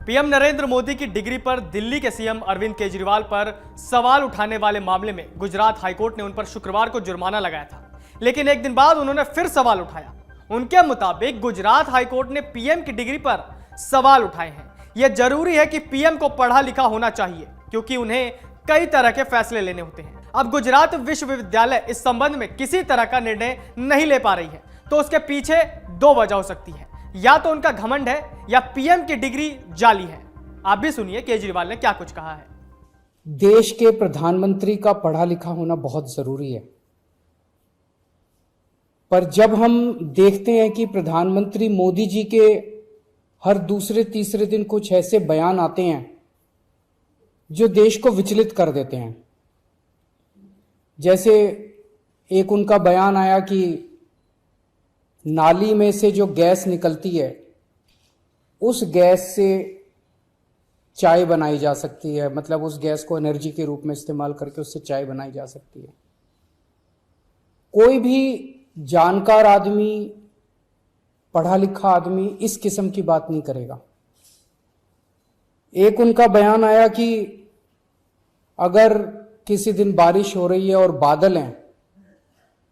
PM Narendra Modi की degree पर दिल्ली के सीएम अरविंद केजरीवाल पर सवाल उठाने वाले मामले में गुजरात हाईकोर्ट ने उन पर शुक्रवार को जुर्माना लगाया था, लेकिन एक दिन बाद उन्होंने फिर सवाल उठाया। उनके मुताबिक गुजरात हाईकोर्ट ने पीएम की डिग्री पर सवाल उठाए हैं। यह जरूरी है कि पीएम को पढ़ा लिखा होना चाहिए, क्योंकि उन्हें कई तरह के फैसले लेने होते हैं। अब गुजरात विश्वविद्यालय इस संबंध में किसी तरह का निर्णय नहीं ले पा रही है, तो उसके पीछे दो वजह हो सकती है। या तो उनका घमंड है या पीएम की डिग्री जाली है। आप भी सुनिए केजरीवाल ने क्या कुछ कहा है। देश के प्रधानमंत्री का पढ़ा लिखा होना बहुत जरूरी है, पर जब हम देखते हैं कि प्रधानमंत्री मोदी जी के हर दूसरे तीसरे दिन कुछ ऐसे बयान आते हैं जो देश को विचलित कर देते हैं। जैसे एक उनका बयान आया कि नाली में से जो गैस निकलती है उस गैस से चाय बनाई जा सकती है, मतलब उस गैस को एनर्जी के रूप में इस्तेमाल करके उससे चाय बनाई जा सकती है। कोई भी जानकार आदमी, पढ़ा लिखा आदमी इस किस्म की बात नहीं करेगा। एक उनका बयान आया कि अगर किसी दिन बारिश हो रही है और बादल हैं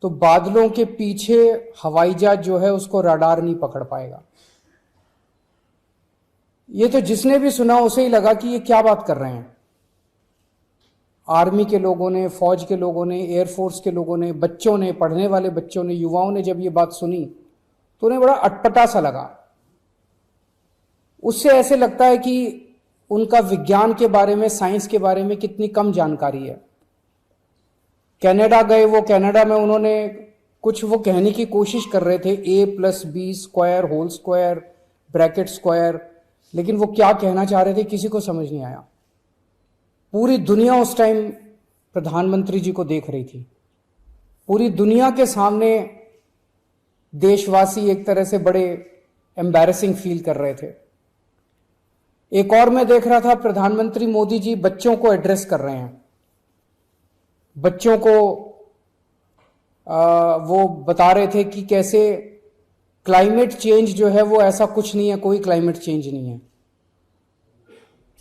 तो बादलों के पीछे हवाई जहाज जो है उसको रडार नहीं पकड़ पाएगा। ये तो जिसने भी सुना उसे ही लगा कि ये क्या बात कर रहे हैं। आर्मी के लोगों ने, फौज के लोगों ने, एयरफोर्स के लोगों ने, बच्चों ने, पढ़ने वाले बच्चों ने, युवाओं ने जब ये बात सुनी तो उन्हें बड़ा अटपटा सा लगा। उससे ऐसे लगता है कि उनका विज्ञान के बारे में, साइंस के बारे में कितनी कम जानकारी है। कनाडा गए, वो कनाडा में उन्होंने कुछ वो कहने की कोशिश कर रहे थे, a+b² whole square bracket square, लेकिन वो क्या कहना चाह रहे थे किसी को समझ नहीं आया। पूरी दुनिया उस टाइम प्रधानमंत्री जी को देख रही थी। पूरी दुनिया के सामने देशवासी एक तरह से बड़े एम्बैरेसिंग फील कर रहे थे। एक और मैं देख रहा था, प्रधानमंत्री मोदी जी बच्चों को एड्रेस कर रहे हैं। बच्चों को वो बता रहे थे कि कैसे क्लाइमेट चेंज जो है वो ऐसा कुछ नहीं है, कोई क्लाइमेट चेंज नहीं है।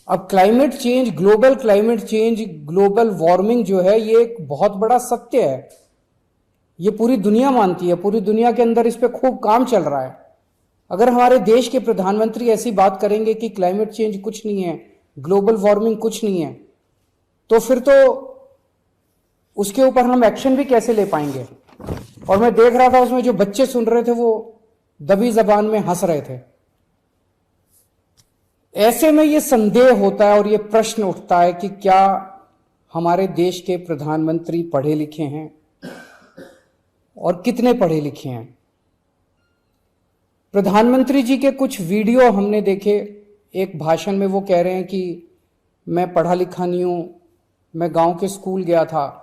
अब climate change, global climate change, global warming जो है ये एक बहुत बड़ा सत्य है। ये पूरी दुनिया मानती है, पूरी दुनिया के अंदर इस पे खूब काम चल रहा है। अगर हमारे देश के प्रधानमंत्री ऐसी बात करेंगे कि क्लाइमेट चेंज कुछ नहीं है, ग्लोबल वार्मिंग कुछ नहीं है, तो फिर तो उसके ऊपर हम एक्शन भी कैसे ले पाएंगे। और मैं देख रहा था उसमें जो बच्चे सुन रहे थे वो दबी जबान में हंस रहे थे। ऐसे में ये संदेह होता है और ये प्रश्न उठता है कि क्या हमारे देश के प्रधानमंत्री पढ़े लिखे हैं और कितने पढ़े लिखे हैं। प्रधानमंत्री जी के कुछ वीडियो हमने देखे। एक भाषण में वो कह रहे हैं कि मैं पढ़ा लिखा नहीं हूं, मैं गांव के स्कूल गया था,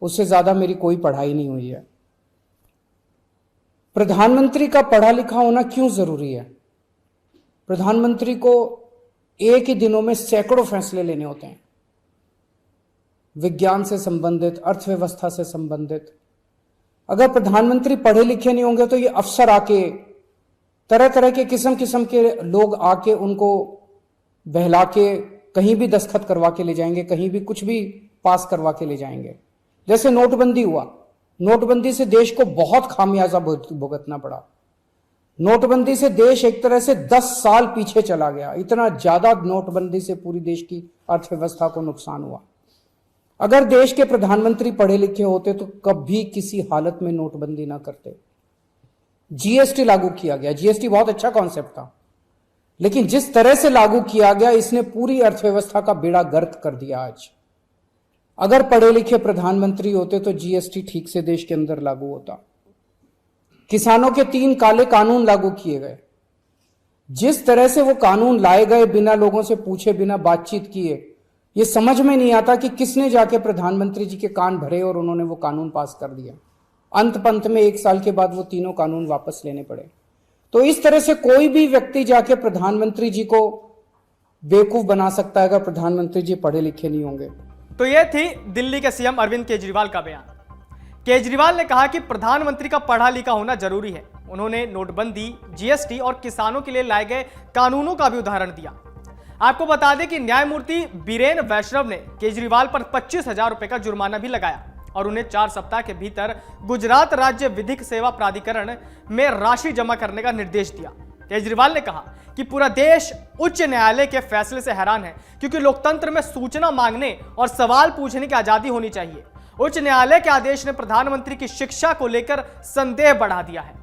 उससे ज्यादा मेरी कोई पढ़ाई नहीं हुई है। प्रधानमंत्री का पढ़ा लिखा होना क्यों जरूरी है। प्रधानमंत्री को एक ही दिनों में सैकड़ों फैसले लेने होते हैं, विज्ञान से संबंधित, अर्थव्यवस्था से संबंधित। अगर प्रधानमंत्री पढ़े लिखे नहीं होंगे तो ये अफसर आके, तरह तरह के किस्म किस्म के लोग आके उनको बहला के कहीं भी दस्तखत करवा के ले जाएंगे, कहीं भी कुछ भी पास करवा के ले जाएंगे। जैसे नोटबंदी हुआ, नोटबंदी से देश को बहुत खामियाजा भुगतना पड़ा। नोटबंदी से देश एक तरह से 10 साल पीछे चला गया। इतना ज्यादा नोटबंदी से पूरी देश की अर्थव्यवस्था को नुकसान हुआ। अगर देश के प्रधानमंत्री पढ़े लिखे होते तो कभी किसी हालत में नोटबंदी ना करते। जीएसटी लागू किया गया, जीएसटी बहुत अच्छा कॉन्सेप्ट था, लेकिन जिस तरह से लागू किया गया इसने पूरी अर्थव्यवस्था का बेड़ा गर्क कर दिया। आज अगर पढ़े लिखे प्रधानमंत्री होते तो जीएसटी ठीक से देश के अंदर लागू होता। किसानों के 3 काले कानून लागू किए गए। जिस तरह से वो कानून लाए गए, बिना लोगों से पूछे, बिना बातचीत किए, ये समझ में नहीं आता कि किसने जाके प्रधानमंत्री जी के कान भरे और उन्होंने वो कानून पास कर दिया। अंत पंत में 1 साल के बाद वो तीनों कानून वापस लेने पड़े। तो इस तरह से कोई भी व्यक्ति जाके प्रधानमंत्री जी को बेवकूफ बना सकता है अगर प्रधानमंत्री जी पढ़े लिखे नहीं होंगे। तो यह थी दिल्ली के सीएम अरविंद केजरीवाल का बयान। केजरीवाल ने कहा कि प्रधानमंत्री का पढ़ा लिखा होना जरूरी है। उन्होंने नोटबंदी, जीएसटी और किसानों के लिए लाए गए कानूनों का भी उदाहरण दिया। आपको बता दें कि न्यायमूर्ति बीरेन वैष्णव ने केजरीवाल पर 25,000 रुपए का जुर्माना भी लगाया और उन्हें 4 सप्ताह के भीतर गुजरात राज्य विधिक सेवा प्राधिकरण में राशि जमा करने का निर्देश दिया। केजरीवाल ने कहा कि पूरा देश उच्च न्यायालय के फैसले से हैरान है, क्योंकि लोकतंत्र में सूचना मांगने और सवाल पूछने की आजादी होनी चाहिए। उच्च न्यायालय के आदेश ने प्रधानमंत्री की शिक्षा को लेकर संदेह बढ़ा दिया है।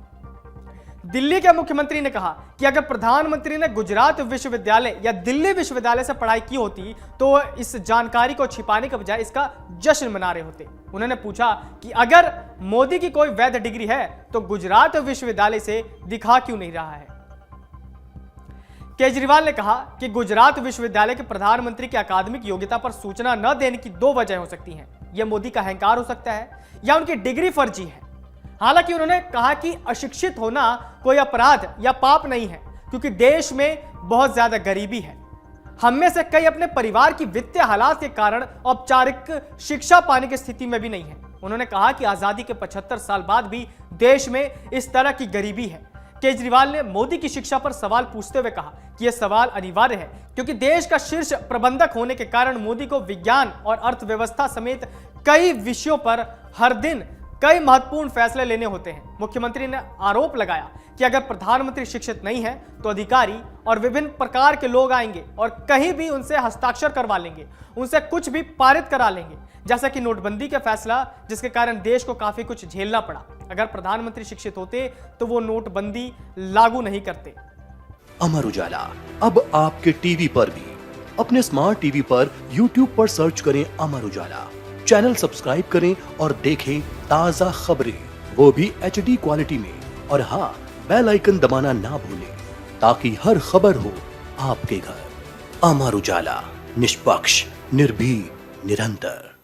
दिल्ली के मुख्यमंत्री ने कहा कि अगर प्रधानमंत्री ने गुजरात विश्वविद्यालय या दिल्ली विश्वविद्यालय से पढ़ाई की होती तो इस जानकारी को छिपाने के बजाय इसका जश्न मना रहे होते। उन्होंने पूछा कि अगर मोदी की कोई वैध डिग्री है तो गुजरात विश्वविद्यालय से दिखा क्यों नहीं रहा है। केजरीवाल ने कहा कि गुजरात विश्वविद्यालय के प्रधानमंत्री की अकादमिक योग्यता पर सूचना न देने की 2 वजह हो सकती हैं। यह मोदी का अहंकार हो सकता है या उनकी डिग्री फर्जी है। हालांकि उन्होंने कहा कि अशिक्षित होना कोई अपराध या पाप नहीं है, क्योंकि देश में बहुत ज्यादा गरीबी है। हम में से कई अपने परिवार की वित्तीय हालात के कारण औपचारिक शिक्षा पाने की स्थिति में भी नहीं है। उन्होंने कहा कि आजादी के 75 साल बाद भी देश में इस तरह की गरीबी है। केजरीवाल ने मोदी की शिक्षा पर सवाल पूछते हुए कहा कि यह सवाल अनिवार्य है, क्योंकि देश का शीर्ष प्रबंधक होने के कारण मोदी को विज्ञान और अर्थव्यवस्था समेत कई विषयों पर हर दिन कई महत्वपूर्ण फैसले लेने होते हैं। मुख्यमंत्री ने आरोप लगाया कि अगर प्रधानमंत्री शिक्षित नहीं है तो अधिकारी और विभिन्न प्रकार के लोग आएंगे और कहीं भी उनसे हस्ताक्षर करवा लेंगे, उनसे कुछ भी पारित करा लेंगे, जैसा कि नोटबंदी का फैसला, जिसके कारण देश को काफी कुछ झेलना पड़ा। अगर प्रधानमंत्री शिक्षित होते तो वो नोटबंदी लागू नहीं करते। अमर उजाला अब आपके टीवी पर भी। अपने स्मार्ट टीवी पर YouTube पर सर्च करें अमर उजाला, चैनल सब्सक्राइब करें और देखें ताजा खबरें, वो भी HD क्वालिटी में। और हाँ, बेल आइकन दबाना ना भूलें ताकि हर खबर हो आपके घर। अमर उजाला, निष्पक्ष, निर्भीक, निरंतर।